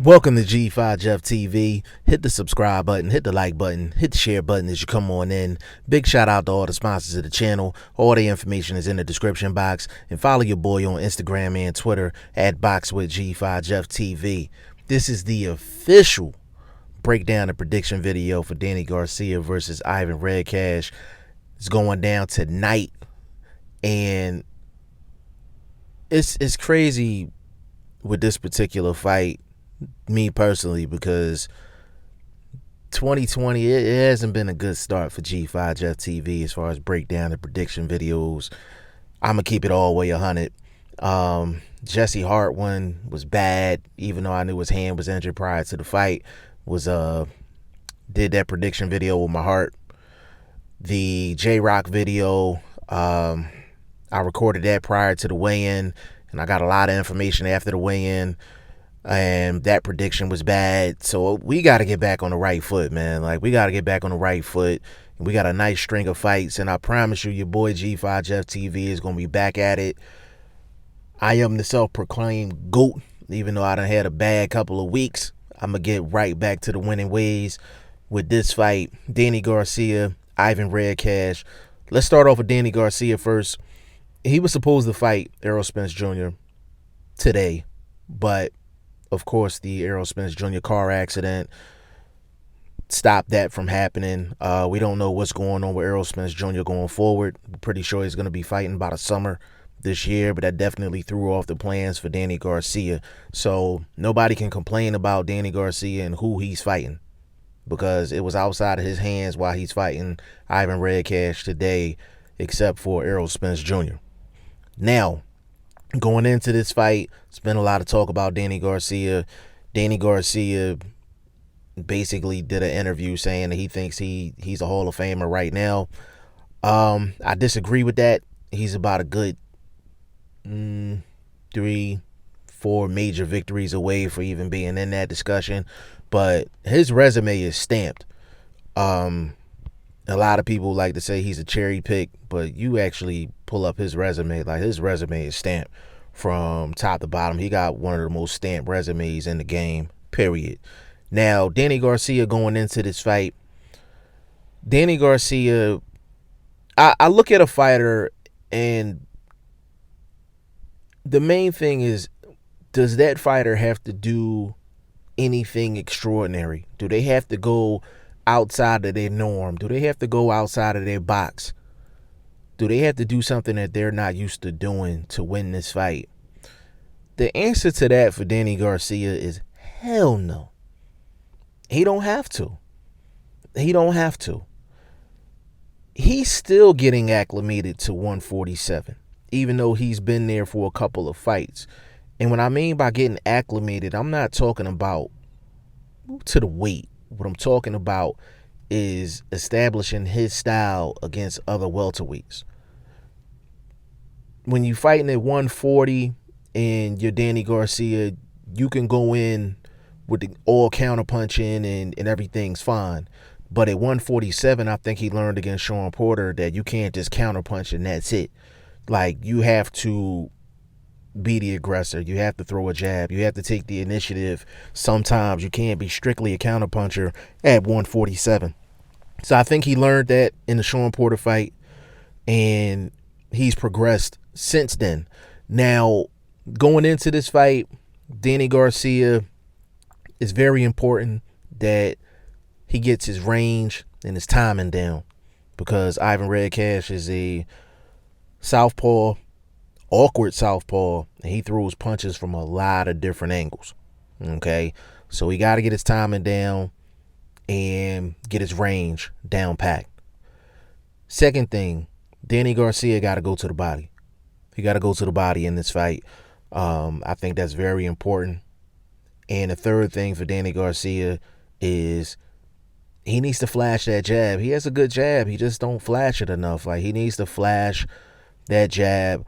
Welcome to G5 Jeff TV. Hit the subscribe button, hit the like button, hit the share button as you come on in. Big shout out to all the sponsors of the channel. All the information is in the description box. And follow your boy on Instagram and Twitter at BoxingFirst Jeff TV. This is the official breakdown and prediction video for Danny Garcia versus Ivan Redkach. It's going down tonight. And it's crazy with this particular fight, me personally, because 2020 it hasn't been a good start for G5 Jeff TV as far as breakdown and prediction videos. I'm gonna keep it all the way 100. Jesse Hart one was bad, even though I knew his hand was injured prior to the fight. Did that prediction video with my heart. The J-Rock video, I recorded that prior to the weigh-in, and I got a lot of information after the weigh-in. And that prediction was bad. So we got to get back on the right foot, man. Like, we got to get back on the right foot. And we got a nice string of fights. And I promise you, your boy G5 Jeff TV is going to be back at it. I am the self-proclaimed GOAT. Even though I done had a bad couple of weeks, I'm going to get right back to the winning ways with this fight. Danny Garcia, Ivan Redkach. Let's start off with Danny Garcia first. He was supposed to fight Errol Spence Jr. today, but of course, the Errol Spence Jr. car accident stopped that from happening. We don't know what's going on with Errol Spence Jr. going forward. I'm pretty sure he's going to be fighting by the summer this year, but that definitely threw off the plans for Danny Garcia. So nobody can complain about Danny Garcia and who he's fighting, because it was outside of his hands while he's fighting Ivan Redkach today, except for Errol Spence Jr. Now, going into this fight, there's been a lot of talk about Danny Garcia. Danny Garcia basically did an interview saying that he thinks he's a Hall of Famer right now. I disagree with that. He's about a good 3-4 major victories away for even being in that discussion. But his resume is stamped. A lot of people like to say he's a cherry pick, but you actually pull up his resume. Like, his resume is stamped from top to bottom. He got one of the most stamped resumes in the game, period. Now, Danny Garcia going into this fight, Danny Garcia, I look at a fighter, and the main thing is, does that fighter have to do anything extraordinary? Do they have to go outside of their norm? Do they have to go outside of their box? Do they have to do something that they're not used to doing to win this fight? The answer to that for Danny Garcia is hell no. He don't have to. He don't have to. He's still getting acclimated to 147, even though he's been there for a couple of fights. And what I mean by getting acclimated, I'm not talking about to the weight. What I'm talking about is establishing his style against other welterweights. When you're fighting at 140 and you're Danny Garcia, you can go in with the all counterpunching and everything's fine. But at 147, I think he learned against Sean Porter that you can't just counterpunch and that's it. Like, you have to be the aggressor. You have to throw a jab. You have to take the initiative. Sometimes you can't be strictly a counterpuncher at 147. So I think he learned that in the Sean Porter fight, and he's progressed since then. Now, going into this fight, Danny Garcia, is very important that he gets his range and his timing down, because Ivan Redkach is a southpaw, awkward southpaw, and he throws punches from a lot of different angles. Okay, so he got to get his timing down and get his range down packed. Second thing, Danny Garcia got to go to the body. He got to go to the body in this fight. I think that's very important. And the third thing for Danny Garcia is he needs to flash that jab. He has a good jab. He just don't flash it enough. Like, he needs to flash that jab,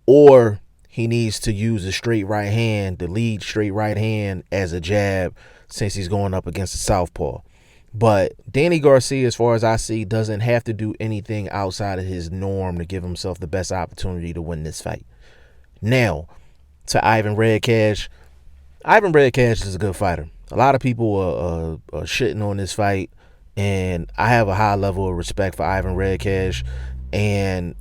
or he needs to use the straight right hand, the lead straight right hand, as a jab, since he's going up against a southpaw. But Danny Garcia, as far as I see, doesn't have to do anything outside of his norm to give himself the best opportunity to win this fight. Now, to Ivan Redkach, Ivan Redkach is a good fighter. A lot of people are shitting on this fight, and I have a high level of respect for Ivan Redkach, and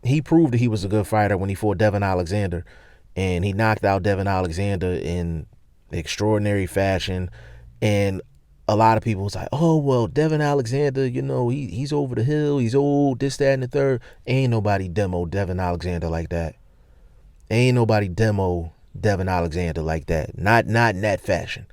he proved that he was a good fighter when he fought Devin Alexander, and he knocked out Devin Alexander in extraordinary fashion. And a lot of people was like, oh, well, Devin Alexander, he's over the hill, he's old, this, that, and the third. Ain't nobody demo Devin Alexander like that. Ain't nobody demo Devin Alexander like that. Not in that fashion.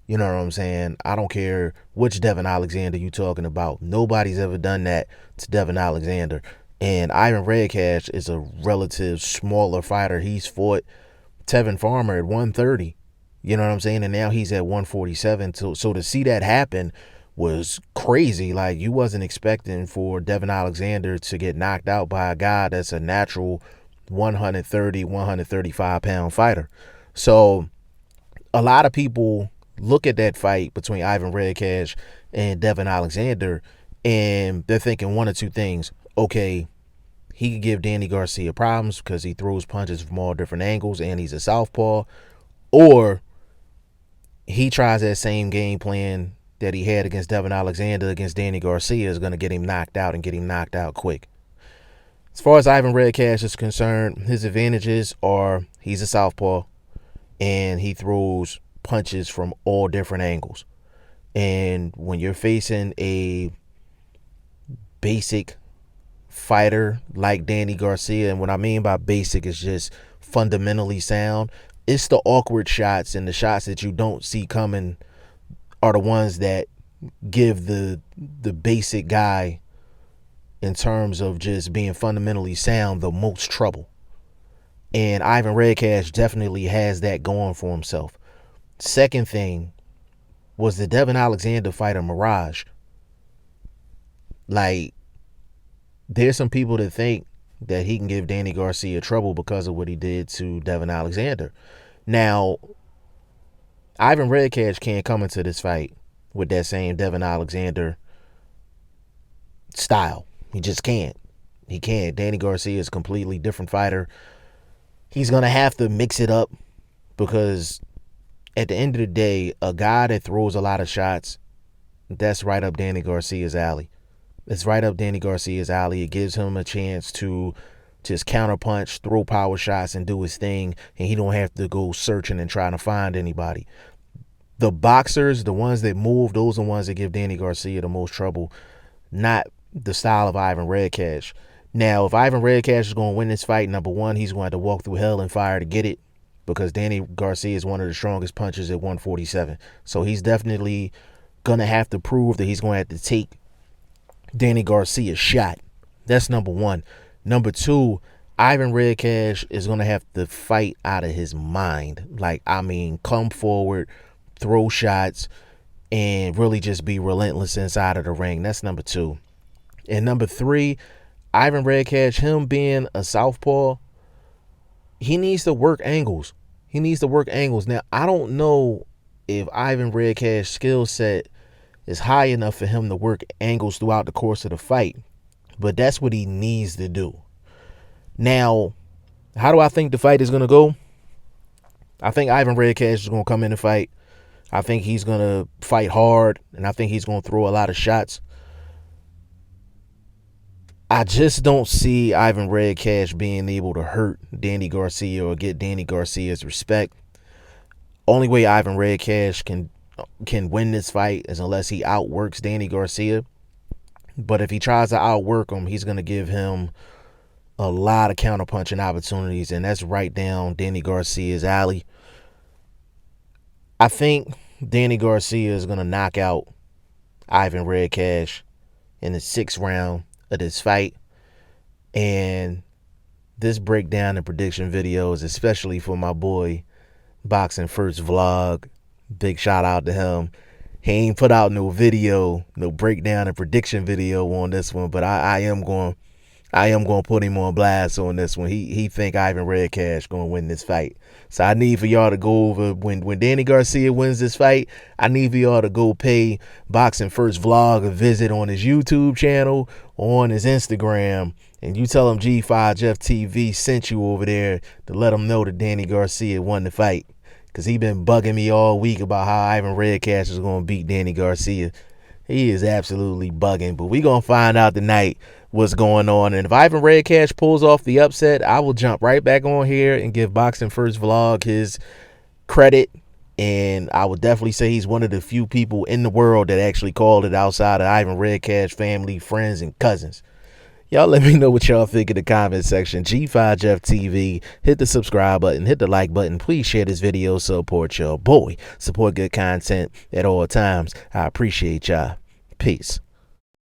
You know what I'm saying? I don't care which Devin Alexander you talking about. Nobody's ever done that to Devin Alexander. And Ivan Redkach is a relative smaller fighter. He's fought Tevin Farmer at 130. You know what I'm saying? And now he's at 147. So to see that happen was crazy. Like, you wasn't expecting for Devin Alexander to get knocked out by a guy that's a natural 130, 135 pound fighter. So a lot of people look at that fight between Ivan Redkach and Devin Alexander, and they're thinking one or two things. Okay, he could give Danny Garcia problems because he throws punches from all different angles and he's a southpaw, or he tries that same game plan that he had against Devin Alexander against Danny Garcia is going to get him knocked out and get him knocked out quick. As far as Ivan Redkach is concerned, his advantages are he's a southpaw and he throws punches from all different angles. And when you're facing a basic fighter like Danny Garcia, and what I mean by basic is just fundamentally sound, it's the awkward shots and the shots that you don't see coming are the ones that give the basic guy, in terms of just being fundamentally sound, the most trouble. And Ivan Redkach definitely has that going for himself. Second thing was the Devin Alexander fight a mirage. Like, there's some people that think that he can give Danny Garcia trouble because of what he did to Devin Alexander. Now, Ivan Redkach can't come into this fight with that same Devin Alexander style. He just can't. He can't. Danny Garcia is a completely different fighter. He's going to have to mix it up because at the end of the day, a guy that throws a lot of shots, that's right up Danny Garcia's alley. It's right up Danny Garcia's alley. It gives him a chance to just counterpunch, throw power shots, and do his thing, and he don't have to go searching and trying to find anybody. The boxers, the ones that move, those are the ones that give Danny Garcia the most trouble, not the style of Ivan Redkach. Now, if Ivan Redkach is going to win this fight, number one, he's going to have to walk through hell and fire to get it, because Danny Garcia is one of the strongest punchers at 147. So he's definitely going to have to prove that he's going to have to take Danny Garcia's shot. That's number one. Number two, Ivan Redkach is going to have to fight out of his mind. Like, I mean, come forward, throw shots, and really just be relentless inside of the ring. That's number two. And number three, Ivan Redkach, him being a southpaw, he needs to work angles. He needs to work angles. Now, I don't know if Ivan Redkach's skill set is high enough for him to work angles throughout the course of the fight, but that's what he needs to do. Now, how do I think the fight is going to go? I think Ivan Redkach is going to come in the fight. I think he's going to fight hard, and I think he's going to throw a lot of shots. I just don't see Ivan Redkach being able to hurt Danny Garcia or get Danny Garcia's respect. Only way Ivan Redkach can win this fight is unless he outworks Danny Garcia. But if he tries to outwork him, he's going to give him a lot of counterpunching opportunities, and that's right down Danny Garcia's alley. I think Danny Garcia is going to knock out Ivan Redkach in the 6th round of this fight. And this breakdown and prediction video is especially for my boy BoxingFirst Vlog. Big shout out to him. He ain't put out no video, no breakdown and prediction video on this one, but I am going to put him on blast on this one. He think Ivan Redkach going to win this fight. So I need for y'all to go over, when Danny Garcia wins this fight, I need for y'all to go pay BoxingFirst Vlog a visit on his YouTube channel or on his Instagram, and you tell him G5 Jeff TV sent you over there to let him know that Danny Garcia won the fight. because he been bugging me all week about how Ivan Redkach is going to beat Danny Garcia. He is absolutely bugging, but we going to find out tonight what's going on. And if Ivan Redkach pulls off the upset, I will jump right back on here and give BoxingFirst Vlog his credit. And I would definitely say he's one of the few people in the world that actually called it outside of Ivan Redkach family, friends, and cousins. Y'all let me know what y'all think in the comment section. G5Jeff TV. Hit the subscribe button. Hit the like button. Please share this video. Support your boy. Support good content at all times. I appreciate y'all. Peace.